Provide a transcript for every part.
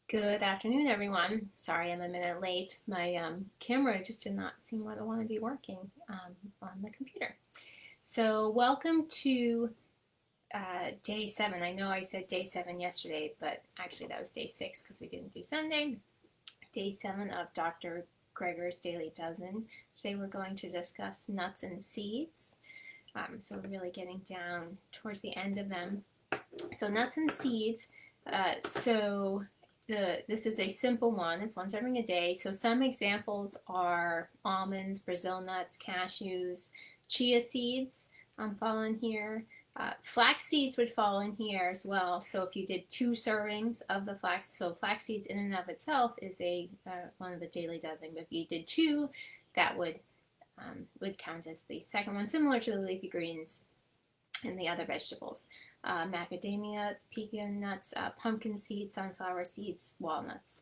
Good afternoon, everyone. Sorry I'm a minute late. My camera just did not seem to want to be working on the computer. So, welcome to day 7. I know I said day 7 yesterday, but actually that was day 6 because we didn't do Sunday. Day 7 of Dr. Greger's Daily Dozen. Today we're going to discuss nuts and seeds. So, we're really getting down towards the end of them. So, nuts and seeds. This is a simple one. It's one serving a day. So some examples are almonds, Brazil nuts, cashews, chia seeds fall in here. Flax seeds would fall in here as well. So if you did 2 servings of the flax, so flax seeds in and of itself is one of the daily dozen. But if you did 2, that would count as the second one, similar to the leafy greens and the other vegetables. Macadamia, pecan nuts, pumpkin seeds, sunflower seeds, walnuts.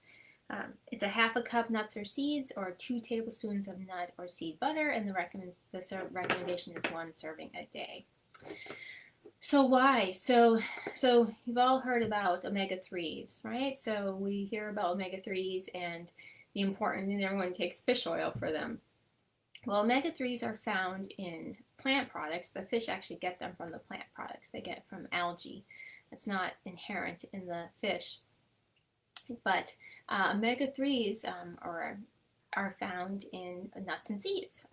It's a half a cup nuts or seeds, or 2 tablespoons of nut or seed butter, and the recommendation is 1 serving a day. So why? So you've all heard about omega-3s, right? So we hear about omega-3s and the importance, and everyone takes fish oil for them. Well, omega-3s are found in plant products. The fish actually get them from the plant products. They get from algae. It's not inherent in the fish. But omega-3s are found in nuts and seeds.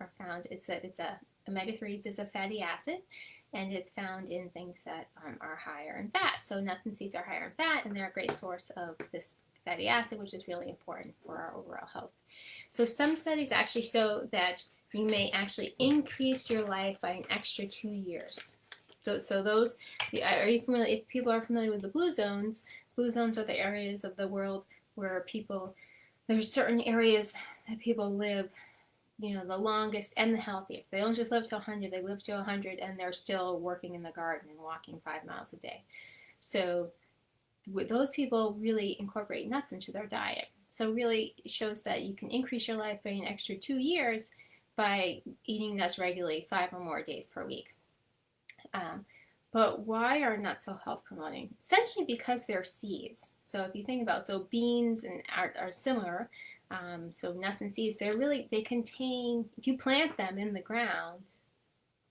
Omega-3s is a fatty acid, and it's found in things that are higher in fat. So nuts and seeds are higher in fat, and they're a great source of this fatty acid, which is really important for our overall health. So some studies actually show that you may actually increase your life by an extra 2 years. Are you familiar? If people are familiar with the blue zones are the areas of the world where there's certain areas that people live, the longest and the healthiest. They don't just live to 100, they live to 100 and they're still working in the garden and walking 5 miles a day. So those people really incorporate nuts into their diet. So really it shows that you can increase your life by an extra 2 years by eating nuts regularly 5 or more days per week. But why are nuts so health promoting? Essentially because they're seeds. So if you think about, beans are similar. So nuts and seeds, they contain, if you plant them in the ground,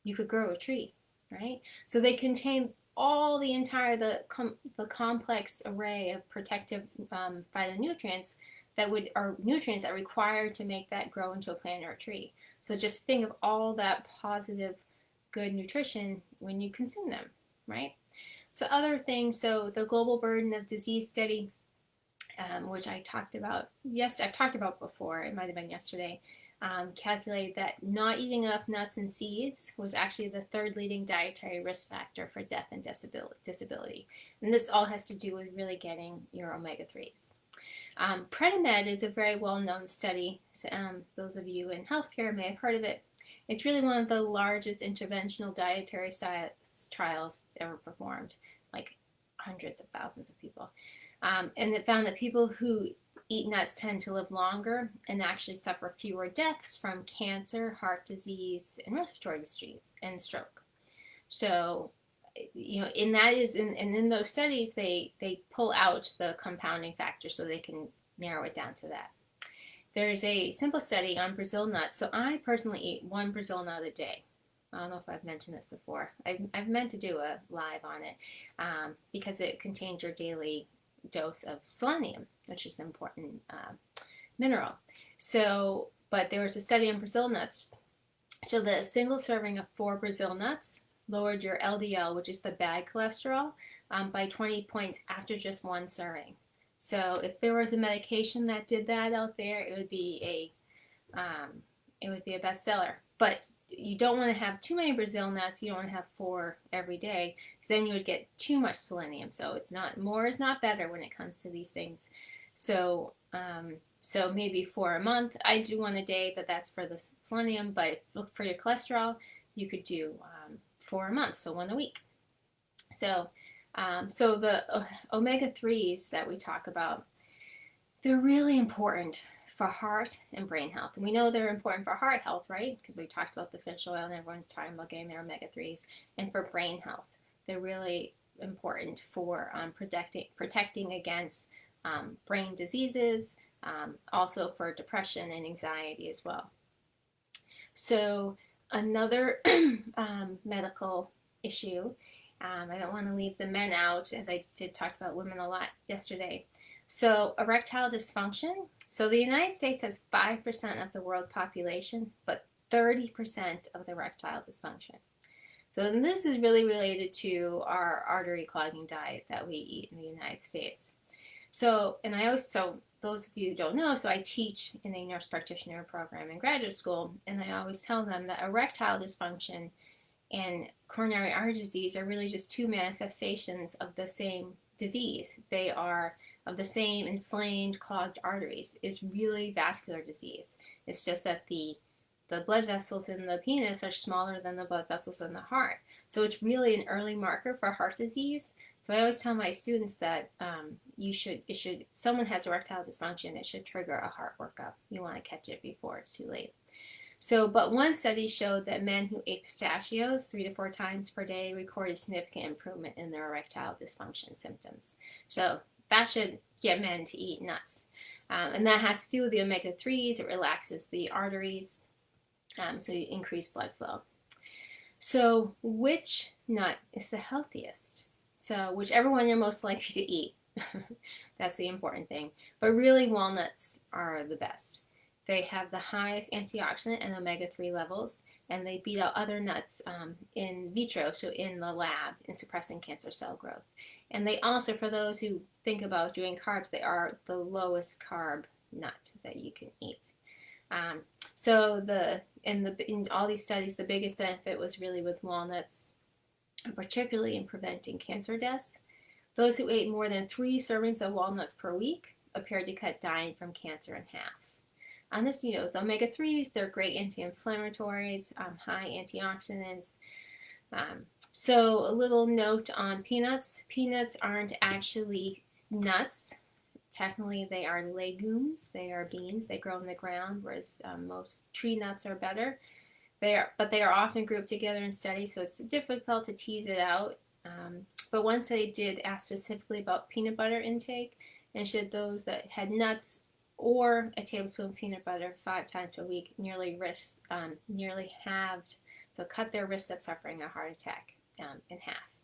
you could grow a tree, right? So they contain all the complex array of protective phytonutrients are nutrients that are required to make that grow into a plant or a tree. So just think of all that positive, good nutrition when you consume them, right? So other things, so the global burden of disease study, which I've talked about before, it might have been yesterday, calculated that not eating enough nuts and seeds was actually the 3rd leading dietary risk factor for death and disability. And this all has to do with really getting your omega-3s. Predimed is a very well-known study. So, those of you in healthcare may have heard of it. It's really one of the largest interventional dietary trials ever performed, like hundreds of thousands of people. And it found that people who eat nuts tend to live longer and actually suffer fewer deaths from cancer, heart disease, and respiratory disease, and stroke. So, in those studies, they pull out the compounding factors so they can narrow it down to that. There's a simple study on Brazil nuts. So I personally eat 1 Brazil nut a day. I don't know if I've mentioned this before. I've meant to do a live on it because it contains your daily dose of selenium, which is an important mineral. So, but there was a study on Brazil nuts. So the single serving of 4 Brazil nuts lowered your LDL, which is the bad cholesterol, by 20 points after just 1 serving. So if there was a medication that did that out there, it would be a bestseller. But you don't want to have too many Brazil nuts. You don't want to have 4 every day, because then you would get too much selenium. So more is not better when it comes to these things. So maybe 4 a month. I do 1 a day, but that's for the selenium. But look for your cholesterol, you could do 4 a month, so 1 a week. So the omega-3s that we talk about, they're really important for heart and brain health. And we know they're important for heart health, right? Because we talked about the fish oil and everyone's talking about getting their omega-3s. And for brain health, they're really important for protecting against brain diseases, also for depression and anxiety as well. So another medical issue, I don't want to leave the men out, as I did talk about women a lot yesterday. So erectile dysfunction. So the United States has 5% of the world population, but 30% of the erectile dysfunction. So this is really related to our artery clogging diet that we eat in the United States. So those of you who don't know, so I teach in a nurse practitioner program in graduate school, and I always tell them that erectile dysfunction and coronary artery disease are really just two manifestations of the same disease. They are of the same inflamed, clogged arteries. It's really vascular disease. It's just that the blood vessels in the penis are smaller than the blood vessels in the heart. So it's really an early marker for heart disease. So I always tell my students that someone has erectile dysfunction, it should trigger a heart workup. You want to catch it before it's too late. So, but one study showed that men who ate pistachios 3 to 4 times per day recorded significant improvement in their erectile dysfunction symptoms. So that should get men to eat nuts. And that has to do with the omega-3s. It relaxes the arteries, so you increase blood flow. So which nut is the healthiest? So whichever one you're most likely to eat. That's the important thing. But really, walnuts are the best. They have the highest antioxidant and omega-3 levels, and they beat out other nuts in vitro, so in the lab, in suppressing cancer cell growth. And they also, for those who think about doing carbs, they are the lowest carb nut that you can eat. In all these studies, the biggest benefit was really with walnuts, particularly in preventing cancer deaths. Those who ate more than 3 servings of walnuts per week appeared to cut dying from cancer in half. On this, the omega-3s, they're great anti-inflammatories, high antioxidants. So a little note on peanuts. Peanuts aren't actually nuts. Technically, they are legumes. They are beans. They grow in the ground, whereas most tree nuts are better. But they are often grouped together in studies, so it's difficult to tease it out. But one study did ask specifically about peanut butter intake and showed those that had nuts or a tablespoon of peanut butter 5 times per week nearly halved, so cut their risk of suffering a heart attack in half.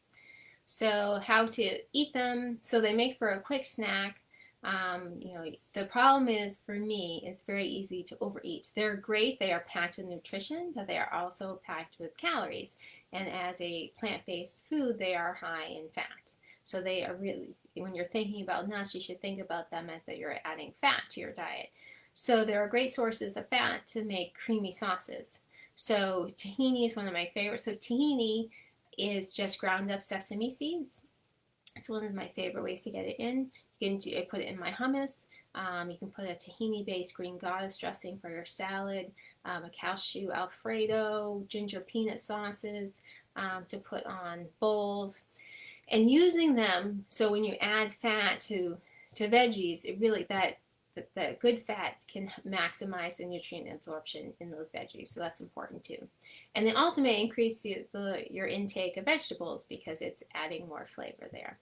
So how to eat them? So they make for a quick snack. The problem is, for me, it's very easy to overeat. They're great. They are packed with nutrition, but they are also packed with calories. And as a plant-based food, they are high in fat. So they are really, when you're thinking about nuts, you should think about them as that you're adding fat to your diet. So there are great sources of fat to make creamy sauces. So tahini is one of my favorites. So tahini is just ground up sesame seeds. It's one of my favorite ways to get it in. I put it in my hummus. You can put a tahini-based green goddess dressing for your salad, a cashew Alfredo, ginger peanut sauces to put on bowls. And using them, so when you add fat to veggies, it really, the good fat can maximize the nutrient absorption in those veggies, so that's important too. And they also may increase your intake of vegetables because it's adding more flavor there.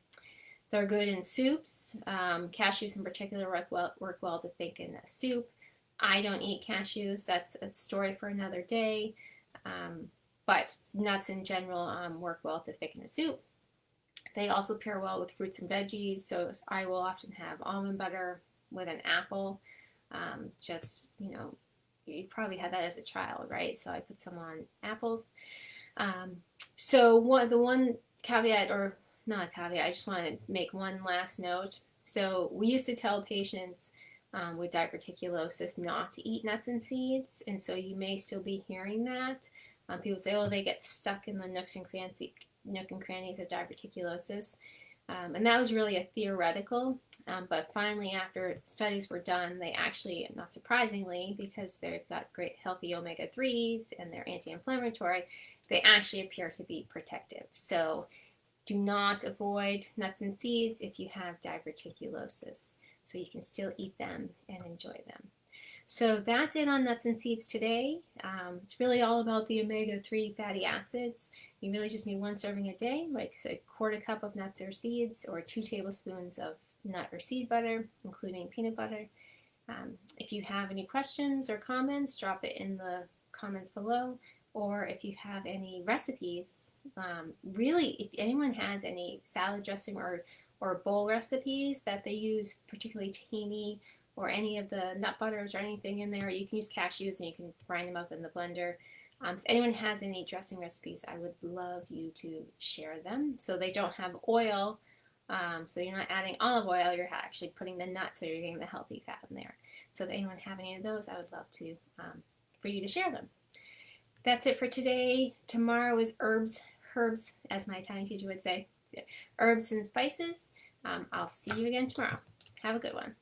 They're good in soups. Cashews in particular work well to thicken in a soup. I don't eat cashews. That's a story for another day. But nuts in general work well to thicken a soup. They also pair well with fruits and veggies. So I will often have almond butter with an apple. You probably had that as a child, right? So I put some on apples. The one caveat, or not a caveat, I just want to make one last note. So we used to tell patients with diverticulosis not to eat nuts and seeds, and so you may still be hearing that. People say, oh, they get stuck in the nooks and crannies of diverticulosis. And that was really a theoretical, but finally after studies were done, they actually, not surprisingly, because they've got great healthy omega-3s and they're anti-inflammatory, they actually appear to be protective. So do not avoid nuts and seeds if you have diverticulosis. So you can still eat them and enjoy them. So that's it on nuts and seeds today. It's really all about the omega-3 fatty acids. You really just need 1 serving a day, like a 1/4 cup of nuts or seeds, or 2 tablespoons of nut or seed butter, including peanut butter. If you have any questions or comments, drop it in the comments below. Or if you have any recipes, really, if anyone has any salad dressing or bowl recipes that they use, particularly tahini or any of the nut butters or anything in there, you can use cashews and you can grind them up in the blender. If anyone has any dressing recipes, I would love you to share them. So they don't have oil, so you're not adding olive oil, you're actually putting the nuts, so you're getting the healthy fat in there. So if anyone have any of those, I would love to for you to share them. That's it for today. Tomorrow is herbs, as my Italian teacher would say, herbs and spices. I'll see you again tomorrow. Have a good one.